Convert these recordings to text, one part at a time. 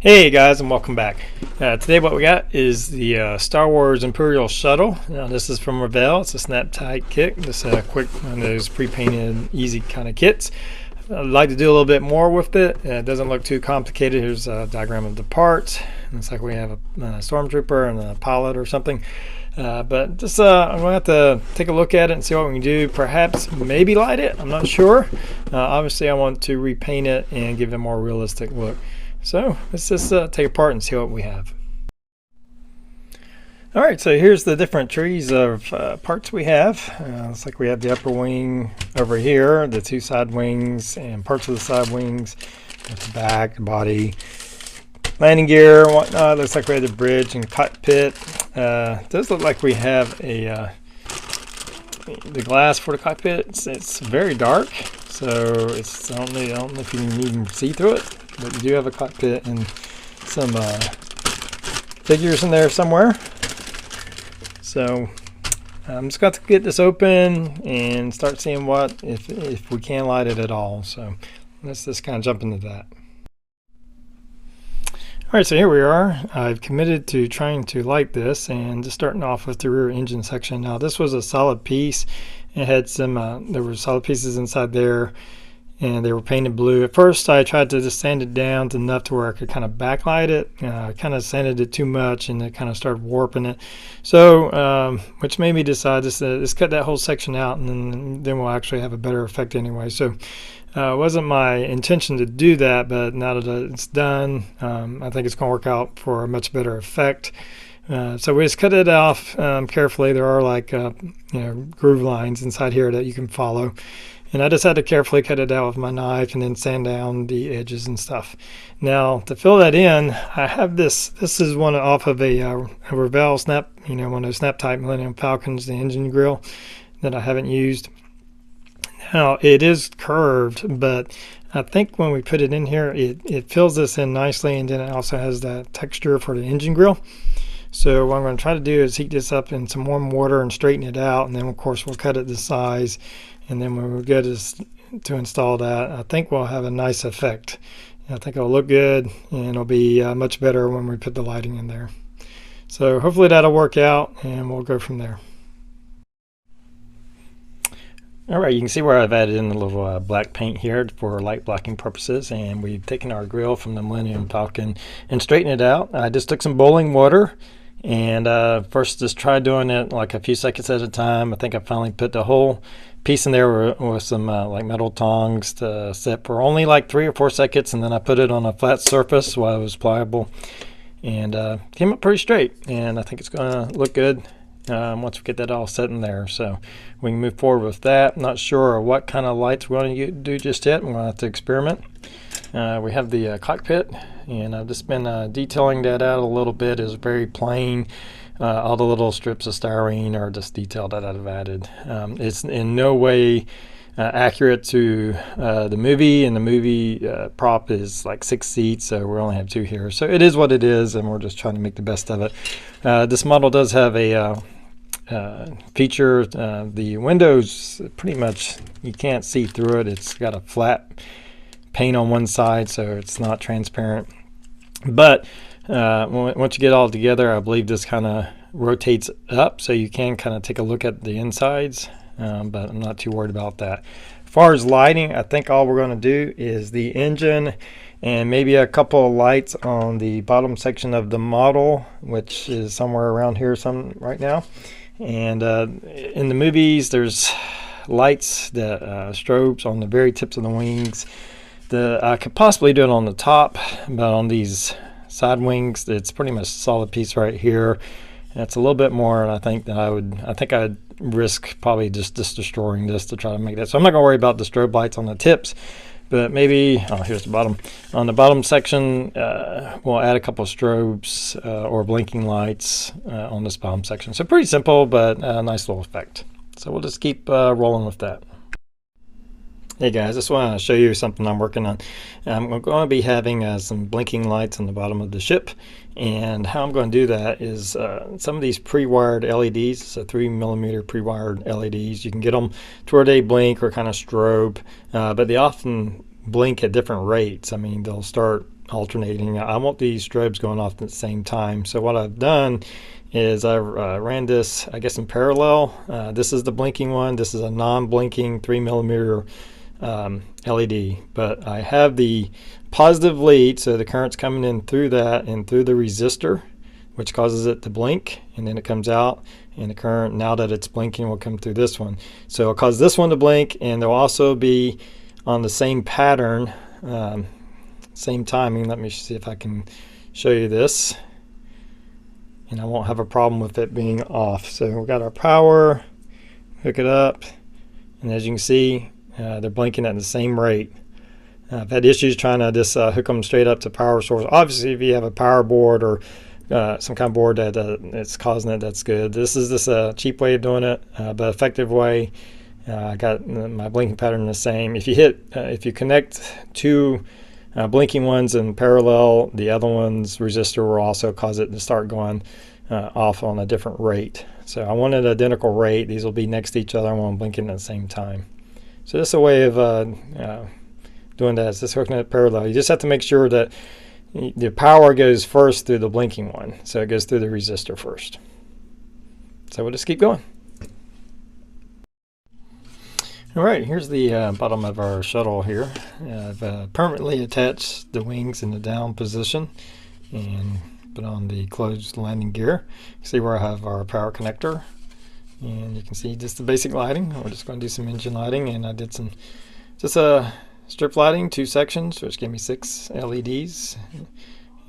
Hey guys, and welcome back. Today what we got is the Star Wars Imperial Shuttle. Now this is from Revell. It's a snap tight kit. This is a quick one of those pre-painted easy kind of kits. I'd like to do a little bit more with it. It doesn't look too complicated. Here's a diagram of the parts. Looks like we have a stormtrooper and a pilot or something. But just I'm going to have to take a look at it and see what we can do. Perhaps maybe light it. I'm not sure. Obviously I want to repaint it and give it a more realistic look. So let's just take it apart and see what we have. Alright, so here's the different trees of parts we have. Looks like we have the upper wing over here, the two side wings, and parts of the side wings, the back, the body, landing gear, and whatnot. Looks like we have the bridge and cockpit. It does look like we have the glass for the cockpit. It's very dark, so I don't know if you can even see through it. But you do have a cockpit and some figures in there somewhere. So I'm just got to get this open and start seeing if we can light it at all. So let's just kind of jump into that. Alright, so here we are. I've committed to trying to light this and just starting off with the rear engine section. Now this was a solid piece. It had some, there were solid pieces inside there, and they were painted blue. At first I tried to just sand it down to enough to where I could kind of backlight it. I kind of sanded it too much and it kind of started warping it. So which made me decide just cut that whole section out, and then we'll actually have a better effect anyway. So it wasn't my intention to do that, but now that it's done, I think it's going to work out for a much better effect. So we just cut it off carefully. There are like groove lines inside here that you can follow. And I just had to carefully cut it out with my knife and then sand down the edges and stuff. Now to fill that in, I have this. This is one off of a Revell snap, one of those snap type Millennium Falcons, the engine grill that I haven't used. Now it is curved, but I think when we put it in here, it fills this in nicely, and then it also has that texture for the engine grill. So what I'm going to try to do is heat this up in some warm water and straighten it out, and then of course we'll cut it to size. And then when we go to install that, I think we'll have a nice effect. I think it'll look good, and it'll be much better when we put the lighting in there. So hopefully that'll work out, and we'll go from there. Alright, you can see where I've added in a little black paint here for light blocking purposes, and we've taken our grill from the Millennium Falcon and straightened it out. I just took some boiling water and first just tried doing it like a few seconds at a time. I think I finally put the whole piece in there with some like metal tongs to set for only like 3 or 4 seconds, and then I put it on a flat surface while it was pliable, and came up pretty straight, and I think it's going to look good once we get that all set in there. So we can move forward with that. I'm not sure what kind of lights we're going to do just yet. We're going to have to experiment. We have the cockpit, and I've just been detailing that out a little bit. It's very plain. All the little strips of styrene are just detailed that I've added. It's in no way accurate to the movie, and the movie prop is like 6 seats, so we only have 2 here. So it is what it is, and we're just trying to make the best of it. This model does have a feature. The windows, pretty much you can't see through it. It's got a flat paint on one side, so it's not transparent. But once you get all together, I believe this kind of rotates up, so you can kind of take a look at the insides, but I'm not too worried about that. As far as lighting, I think all we're going to do is the engine and maybe a couple of lights on the bottom section of the model, which is somewhere around here right now. And in the movies, there's lights, that strobes on the very tips of the wings. I could possibly do it on the top, but on these side wings, it's pretty much a solid piece right here. It's a little bit more, and I think I'd risk probably just destroying this to try to make that. So I'm not going to worry about the strobe lights on the tips, but maybe here's the bottom. On the bottom section, we'll add a couple of strobes or blinking lights on this bottom section. So pretty simple, but a nice little effect. So we'll just keep rolling with that. Hey guys, just want to show you something I'm working on. I'm going to be having some blinking lights on the bottom of the ship, and how I'm going to do that is some of these pre-wired LEDs, so 3mm pre-wired LEDs, you can get them to where they blink or kind of strobe, but they often blink at different rates. I mean, they'll start alternating. I want these strobes going off at the same time. So what I've done is I ran this, I guess, in parallel. This is the blinking one. This is a non-blinking 3mm LED, but I have the positive lead, so the current's coming in through that and through the resistor, which causes it to blink, and then it comes out, and the current, now that it's blinking, will come through this one. So it'll cause this one to blink, and they'll also be on the same pattern, same timing. Let me see if I can show you this, and I won't have a problem with it being off. So we've got our power, hook it up, and as you can see, they're blinking at the same rate. I've had issues trying to just hook them straight up to power source. Obviously, if you have a power board or some kind of board that it's causing it, that's good. This is just a cheap way of doing it, but effective way. I got my blinking pattern the same. If you connect two blinking ones in parallel, the other one's resistor will also cause it to start going off on a different rate. So I want an identical rate. These will be next to each other. I want them blinking at the same time. So this is a way of doing that. It's just hooking it parallel. You just have to make sure that the power goes first through the blinking one. So it goes through the resistor first. So we'll just keep going. All right, here's the bottom of our shuttle here. I've permanently attached the wings in the down position and put on the closed landing gear. You see where I have our power connector. And you can see just the basic lighting. We're just going to do some engine lighting, and I did some just strip lighting, 2 sections, which gave me 6 LEDs.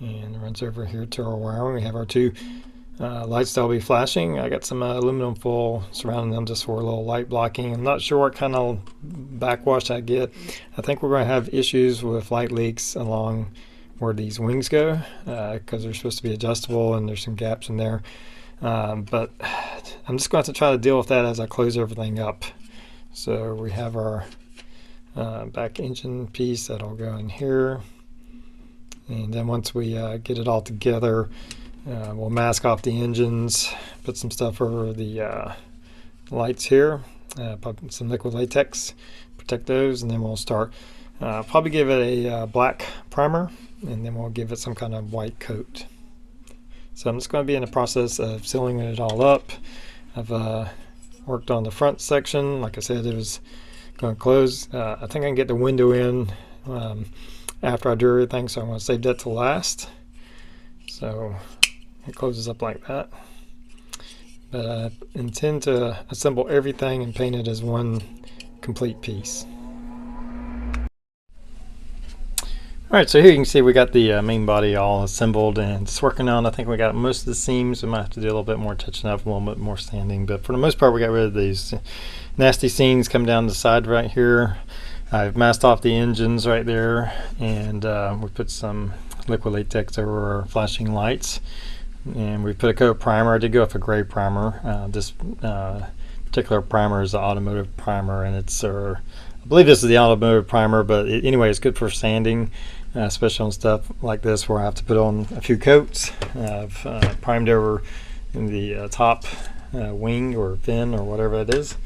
And it runs over here to our wiring. We have our 2 lights that'll be flashing. I got some aluminum foil surrounding them just for a little light blocking. I'm not sure what kind of backwash I get. I think we're going to have issues with light leaks along where these wings go because they're supposed to be adjustable, and there's some gaps in there. But I'm just going to have to try to deal with that as I close everything up. So we have our back engine piece that'll go in here, and then once we get it all together, we'll mask off the engines, put some stuff over the lights here, put some liquid latex, protect those, and then we'll start probably give it a black primer, and then we'll give it some kind of white coat. So I'm just going to be in the process of sealing it all up. I've worked on the front section. Like I said, it was going to close. I think I can get the window in after I do everything, so I'm going to save that to last. So it closes up like that. But I intend to assemble everything and paint it as one complete piece. Alright, so here you can see we got the main body all assembled and it's working on. I think we got most of the seams. We might have to do a little bit more touching up, a little bit more sanding, but for the most part we got rid of these nasty seams coming down the side right here. I've masked off the engines right there, and we put some liquid latex over our flashing lights, and we put a coat of primer. I did go with a gray primer. This particular primer is the automotive primer, and it's I believe this is the automotive primer, but anyway, it's good for sanding, especially on stuff like this where I have to put on a few coats. I've primed over in the top wing or fin or whatever it is.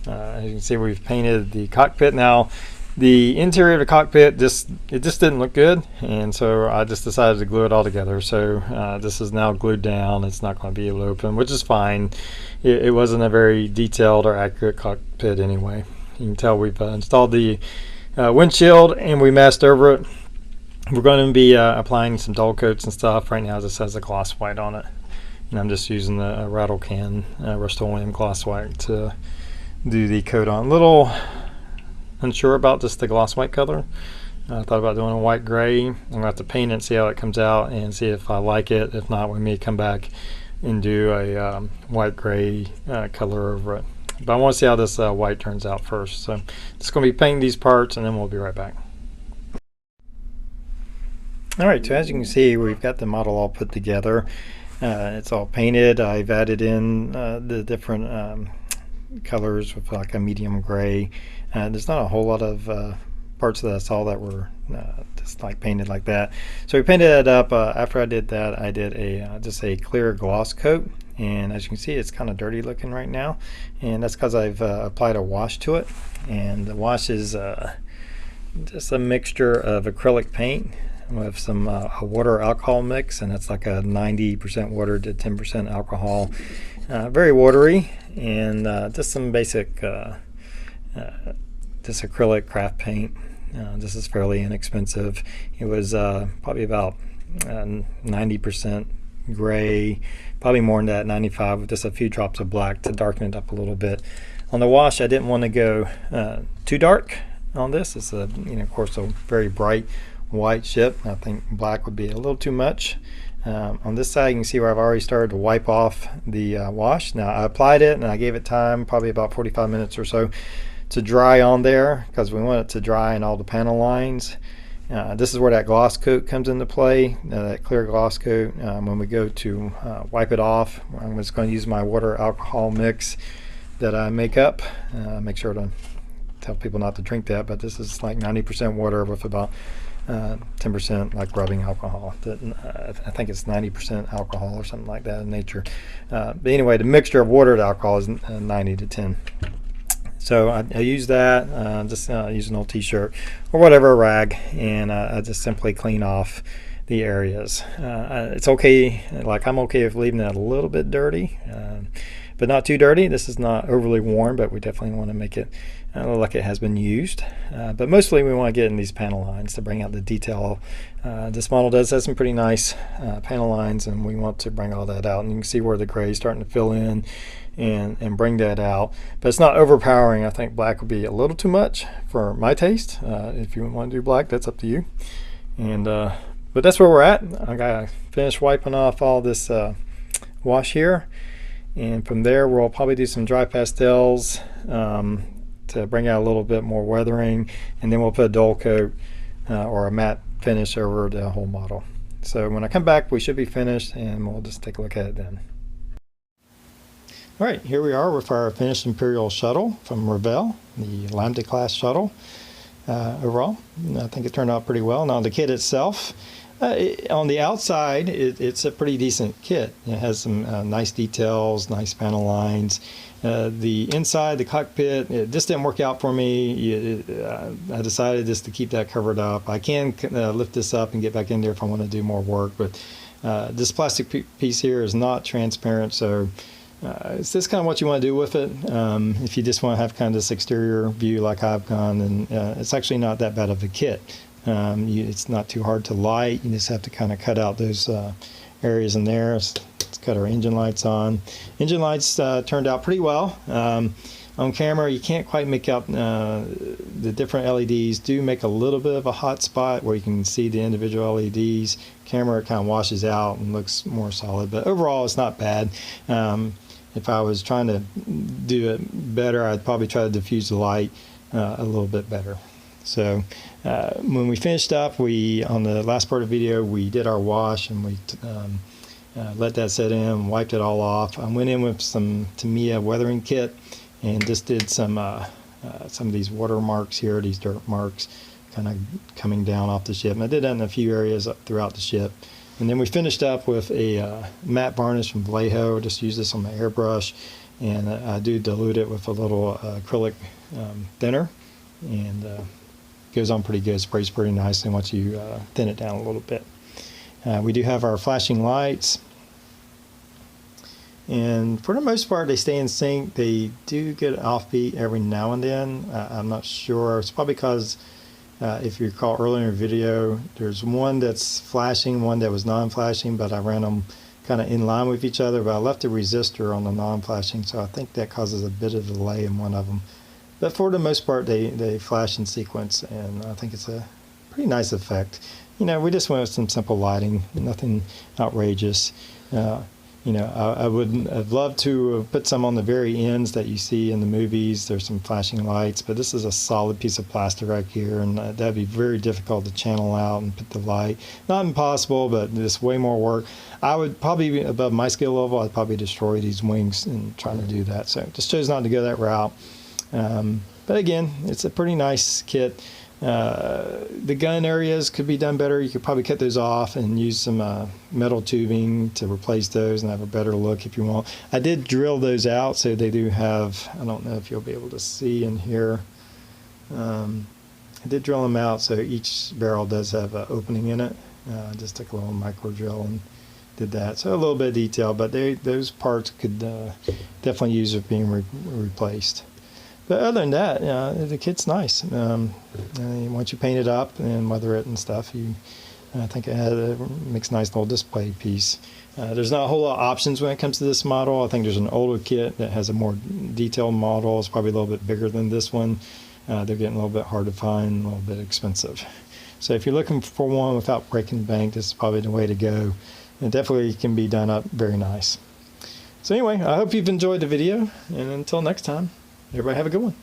As you can see, we've painted the cockpit. Now, the interior of the cockpit just didn't look good, and so I just decided to glue it all together. So this is now glued down. It's not going to be able to open, which is fine. It wasn't a very detailed or accurate cockpit anyway. You can tell we've installed the windshield and we masked over it. We're going to be applying some dull coats and stuff. Right now this has a gloss white on it, and I'm just using the rattle can Rust-Oleum gloss white to do the coat on. A little unsure about just the gloss white color. I thought about doing a white gray. I'm going to have to paint it and see how it comes out and see if I like it. If not, we may come back and do a white gray color over it. But I want to see how this white turns out first. So just going to be painting these parts, and then we'll be right back. Alright, so as you can see, we've got the model all put together. It's all painted. I've added in the different colors with like a medium gray. There's not a whole lot of parts that I saw that were just like painted like that. So we painted it up. After I did that, I did just a clear gloss coat. And as you can see, it's kind of dirty looking right now, and that's because I've applied a wash to it. And the wash is just a mixture of acrylic paint with some a water alcohol mix, and it's like a 90% water to 10% alcohol. Very watery, and just some basic this acrylic craft paint. This is fairly inexpensive. It was probably about 90% gray, probably more than that, 95, with just a few drops of black to darken it up a little bit. On the wash, I didn't want to go too dark on this. It's a, of course, a very bright white ship. I think black would be a little too much. On this side, you can see where I've already started to wipe off the wash. Now, I applied it and I gave it time, probably about 45 minutes or so, to dry on there, because we want it to dry in all the panel lines. This is where that gloss coat comes into play, that clear gloss coat. When we go to wipe it off, I'm just going to use my water alcohol mix that I make up. Make sure to tell people not to drink that, but this is like 90% water with about 10% like rubbing alcohol. I think it's 90% alcohol or something like that in nature. But anyway, the mixture of water and alcohol is 90 to 10. So I use that, just use an old t-shirt or whatever, rag, and I just simply clean off the areas. It's okay, like I'm okay with leaving it a little bit dirty, but not too dirty. This is not overly worn, but we definitely want to make it look like it has been used. But mostly we want to get in these panel lines to bring out the detail. This model does have some pretty nice panel lines, and we want to bring all that out. And you can see where the gray is starting to fill in and bring that out. But it's not overpowering. I think black would be a little too much for my taste. If you want to do black, that's up to you. And but that's where we're at. I gotta finish wiping off all this wash here, and from there we'll probably do some dry pastels to bring out a little bit more weathering, and then we'll put a dull coat or a matte finish over the whole model. So when I come back, we should be finished, and we'll just take a look at it then. All right, here we are with our finished Imperial shuttle from Revell, the Lambda class shuttle. Overall, I think it turned out pretty well. Now the kit itself, on the outside, it's a pretty decent kit. It has some nice details, nice panel lines. The inside, the cockpit, this didn't work out for me. I decided just to keep that covered up. I can lift this up and get back in there if I want to do more work, but this plastic piece here is not transparent, so it's just kind of what you want to do with it. If you just want to have kind of this exterior view like I've gone, and it's actually not that bad of a kit. It's not too hard to light. You just have to kind of cut out those areas in there. Let's cut our engine lights on. Engine lights turned out pretty well. On camera, you can't quite make out the different LEDs. Do make a little bit of a hot spot where you can see the individual LEDs. Camera kind of washes out and looks more solid, but overall it's not bad. If I was trying to do it better, I'd probably try to diffuse the light a little bit better. So when we finished up, on the last part of the video, we did our wash, and we let that set in, wiped it all off. I went in with some Tamiya weathering kit and just did some of these water marks here, these dirt marks, kind of coming down off the ship. And I did that in a few areas throughout the ship. And then we finished up with a matte varnish from Vallejo. Just use this on my airbrush, and I do dilute it with a little acrylic thinner, and goes on pretty good. Sprays pretty nicely once you thin it down a little bit. We do have our flashing lights, and for the most part they stay in sync. They do get offbeat every now and then. I'm not sure. It's probably because if you recall earlier in the video, there's one that's flashing, one that was non-flashing, but I ran them kind of in line with each other, but I left the resistor on the non-flashing, so I think that causes a bit of delay in one of them. But for the most part, they flash in sequence, and I think it's a pretty nice effect. We just went with some simple lighting, nothing outrageous. I would have loved to put some on the very ends that you see in the movies. There's some flashing lights, but this is a solid piece of plastic right here, and that'd be very difficult to channel out and put the light. Not impossible, but just way more work. I would probably be above my skill level. I'd probably destroy these wings and try to do that. So just chose not to go that route. But again, it's a pretty nice kit. The gun areas could be done better. You could probably cut those off and use some metal tubing to replace those and have a better look if you want. I did drill those out, so they do have, I don't know if you'll be able to see in here, I did drill them out, so each barrel does have an opening in it. Just took a little micro drill and did that. So a little bit of detail, but those parts could definitely use of being replaced. But other than that, the kit's nice. Once you paint it up and weather it and stuff, I think it makes a nice little display piece. There's not a whole lot of options when it comes to this model. I think there's an older kit that has a more detailed model. It's probably a little bit bigger than this one. They're getting a little bit hard to find, a little bit expensive. So if you're looking for one without breaking the bank, this is probably the way to go. It definitely can be done up very nice. So anyway, I hope you've enjoyed the video, and until next time, everybody have a good one.